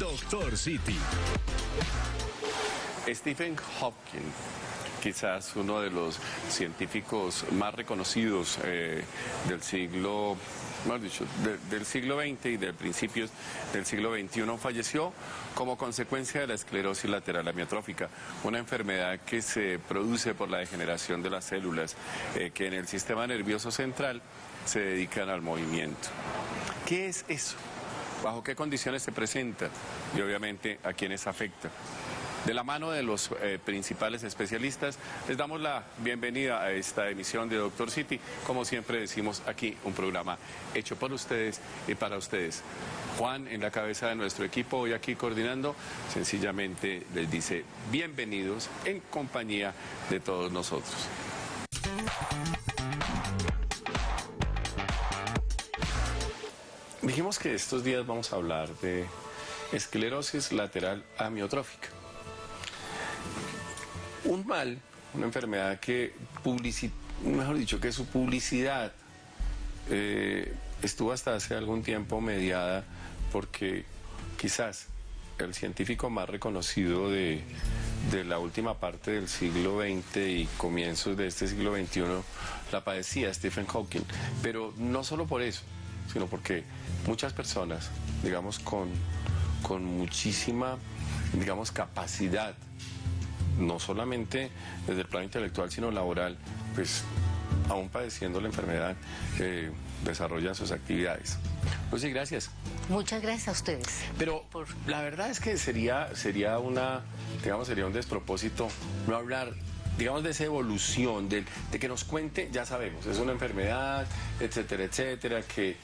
Doctor City. Stephen Hawking, quizás uno de los científicos más reconocidos del siglo, mejor dicho, del siglo XX y de principios del siglo XXI, falleció como consecuencia de la esclerosis lateral amiotrófica, una enfermedad que se produce por la degeneración de las células que en el sistema nervioso central se dedican al movimiento. ¿Qué es eso? ¿Bajo qué condiciones se presenta? Y obviamente a quiénes afecta. De la mano de los principales especialistas, les damos la bienvenida a esta emisión de Doctor City. Como siempre decimos aquí, un programa hecho por ustedes y para ustedes. Juan, en la cabeza de nuestro equipo, hoy aquí coordinando, sencillamente les dice bienvenidos en compañía de todos nosotros. Dijimos que estos días vamos a hablar de esclerosis lateral amiotrófica. Un mal, una enfermedad que mejor dicho, que su publicidad estuvo hasta hace algún tiempo mediada porque quizás el científico más reconocido de la última parte del siglo XX y comienzos de este siglo XXI la padecía, Stephen Hawking. Pero no solo por eso, sino porque muchas personas, digamos, con muchísima, digamos, capacidad, no solamente desde el plano intelectual, sino laboral, pues aún padeciendo la enfermedad, desarrollan sus actividades. Lucy, gracias. Muchas gracias a ustedes. Pero la verdad es que sería un despropósito no hablar, digamos, de esa evolución, de que nos cuente. Ya sabemos, es una enfermedad, etcétera, etcétera, que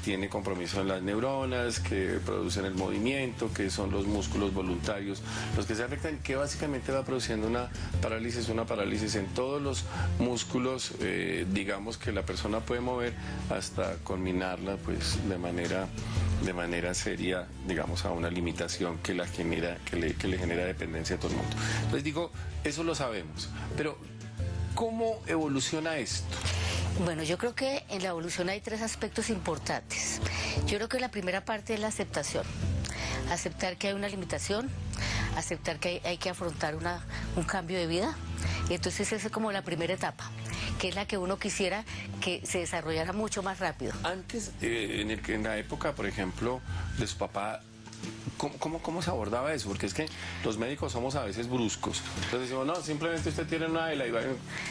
tiene compromiso en las neuronas, que producen el movimiento, que son los músculos voluntarios los que se afectan, que básicamente va produciendo una parálisis en todos los músculos, digamos, que la persona puede mover hasta culminarla, pues, de manera seria, digamos, a una limitación que le genera dependencia a todo el mundo. Entonces digo, eso lo sabemos, pero ¿cómo evoluciona esto? Bueno, yo creo que en la evolución hay tres aspectos importantes. Yo creo que la primera parte es la aceptación. Aceptar que hay una limitación, aceptar que hay que afrontar un cambio de vida. Y entonces esa es como la primera etapa, que es la que uno quisiera que se desarrollara mucho más rápido. Antes, en la época, por ejemplo, de su papá, ¿cómo se abordaba eso? Porque es que los médicos somos a veces bruscos. Entonces decimos, no, simplemente usted tiene una ELA.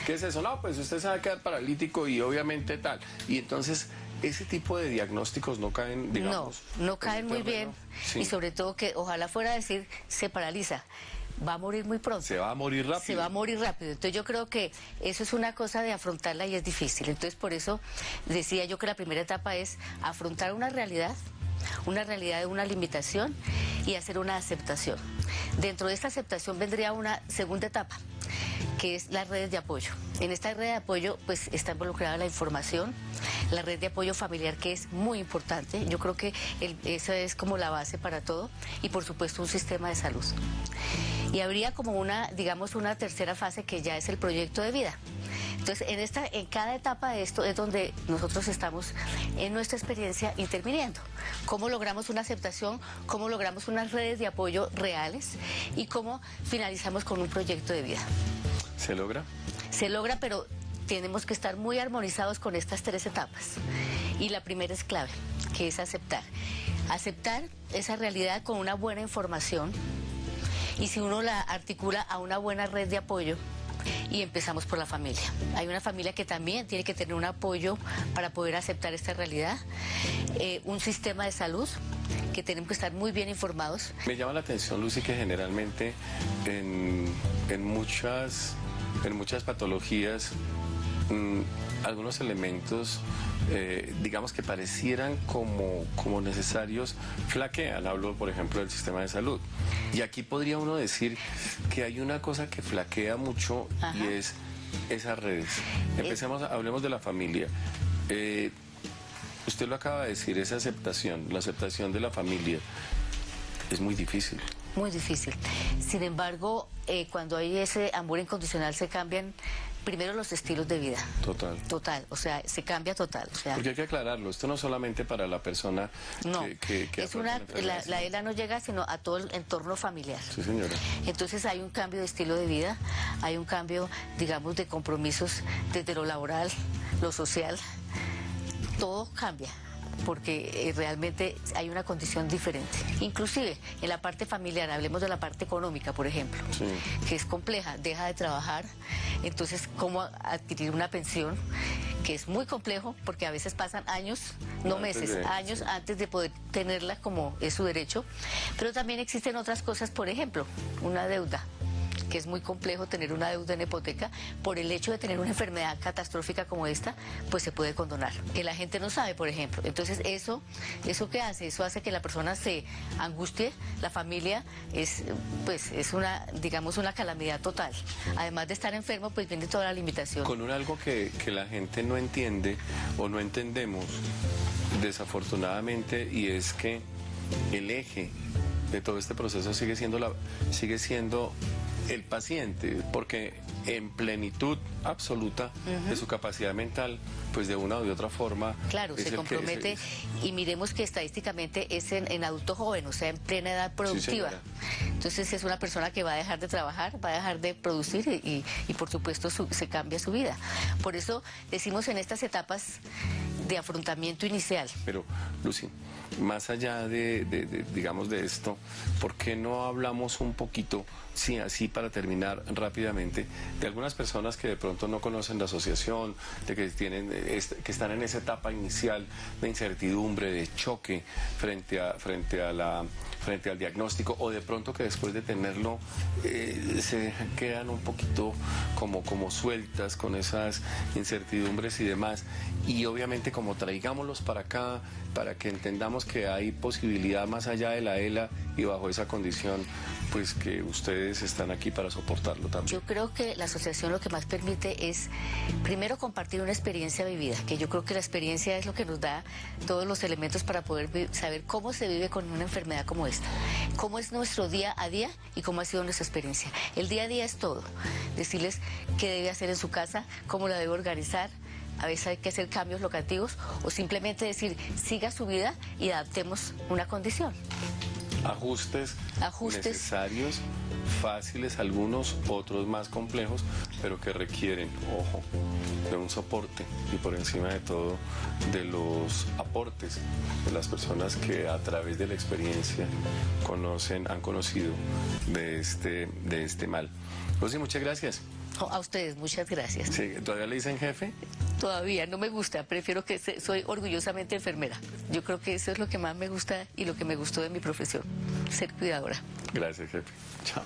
¿Qué es eso? No, pues usted se va a quedar paralítico y obviamente tal. Y entonces ese tipo de diagnósticos no caen, digamos... No caen muy bien. Sí. Y sobre todo que ojalá fuera a decir, se paraliza. Va a morir muy pronto. Se va a morir rápido. Se va a morir rápido. Entonces yo creo que eso es una cosa de afrontarla y es difícil. Entonces por eso decía yo que la primera etapa es afrontar una realidad de una limitación y hacer una aceptación. Dentro de esta aceptación vendría una segunda etapa, que es las redes de apoyo. En esta red de apoyo pues está involucrada la información, la red de apoyo familiar, que es muy importante. Yo creo que esa es como la base para todo, y por supuesto un sistema de salud. Y habría como una tercera fase, que ya es el proyecto de vida. Entonces, en cada etapa de esto es donde nosotros estamos en nuestra experiencia interviniendo. Cómo logramos una aceptación, cómo logramos unas redes de apoyo reales y cómo finalizamos con un proyecto de vida. ¿Se logra? Se logra, pero tenemos que estar muy armonizados con estas tres etapas. Y la primera es clave, que es aceptar. Aceptar esa realidad con una buena información, y si uno la articula a una buena red de apoyo. Y empezamos por la familia. Hay una familia que también tiene que tener un apoyo para poder aceptar esta realidad. Un sistema de salud, que tenemos que estar muy bien informados. Me llama la atención, Lucy, que generalmente en muchas patologías, algunos elementos, digamos, que parecieran como necesarios, flaquean. Hablo, por ejemplo, del sistema de salud. Y aquí podría uno decir que hay una cosa que flaquea mucho. Ajá. Y es esas redes. Hablemos de la familia. Usted lo acaba de decir, esa aceptación, la aceptación de la familia es muy difícil. Muy difícil. Sin embargo, cuando hay ese amor incondicional, se cambian Primero los estilos de vida. Total. Total, o sea, se cambia total. O sea, Porque hay que aclararlo, esto no es solamente para la persona no, que es la ELA no llega sino a todo el entorno familiar. Sí, señora. Entonces hay un cambio de estilo de vida, hay un cambio, digamos, de compromisos desde lo laboral, lo social, todo cambia, porque realmente hay una condición diferente. Inclusive en la parte familiar, hablemos de la parte económica, por ejemplo, Sí. que es compleja, deja de trabajar, entonces cómo adquirir una pensión, que es muy complejo, porque a veces pasan años, no meses, años antes de poder tenerla como es su derecho, pero también existen otras cosas, por ejemplo, una deuda, que es muy complejo tener una deuda en hipoteca, por el hecho de tener una enfermedad catastrófica como esta, pues se puede condonar. Que la gente no sabe, por ejemplo. Entonces, ¿eso qué hace? Eso hace que la persona se angustie, la familia es una, digamos, una calamidad total. Además de estar enfermo, pues viene toda la limitación. Con algo que la gente no entiende o no entendemos, desafortunadamente, y es que el eje de todo este proceso sigue siendo el paciente, porque en plenitud absoluta de su capacidad mental, pues de una u de otra forma... Claro, se compromete y miremos que estadísticamente es en adulto joven, o sea, en plena edad productiva. Sí, entonces es una persona que va a dejar de trabajar, va a dejar de producir y por supuesto se cambia su vida. Por eso decimos en estas etapas de afrontamiento inicial. Pero, Lucy, más allá digamos, de esto, ¿por qué no hablamos un poquito, sí, así para terminar rápidamente, de algunas personas que de pronto no conocen la asociación, de que están en esa etapa inicial de incertidumbre, de choque frente al diagnóstico, o de pronto que después de tenerlo se quedan un poquito como sueltas con esas incertidumbres y demás, y obviamente como traigámoslos para acá, para que entendamos que hay posibilidad más allá de la ELA y bajo esa condición, pues que ustedes están aquí para soportarlo también. Yo creo que la asociación lo que más permite es, primero, compartir una experiencia vivida, que yo creo que la experiencia es lo que nos da todos los elementos para poder saber cómo se vive con una enfermedad como esta, cómo es nuestro día a día y cómo ha sido nuestra experiencia. El día a día es todo, decirles qué debe hacer en su casa, cómo la debe organizar. A veces hay que hacer cambios locativos o simplemente decir, siga su vida y adaptemos una condición. Ajustes necesarios, fáciles algunos, otros más complejos, pero que requieren, ojo, de un soporte y por encima de todo de los aportes de las personas que a través de la experiencia han conocido de este mal. Rosy, muchas gracias. A ustedes, muchas gracias. Sí, ¿todavía le dicen jefe? Todavía no me gusta, prefiero que soy orgullosamente enfermera. Yo creo que eso es lo que más me gusta y lo que me gustó de mi profesión, ser cuidadora. Gracias, jefe. Chao.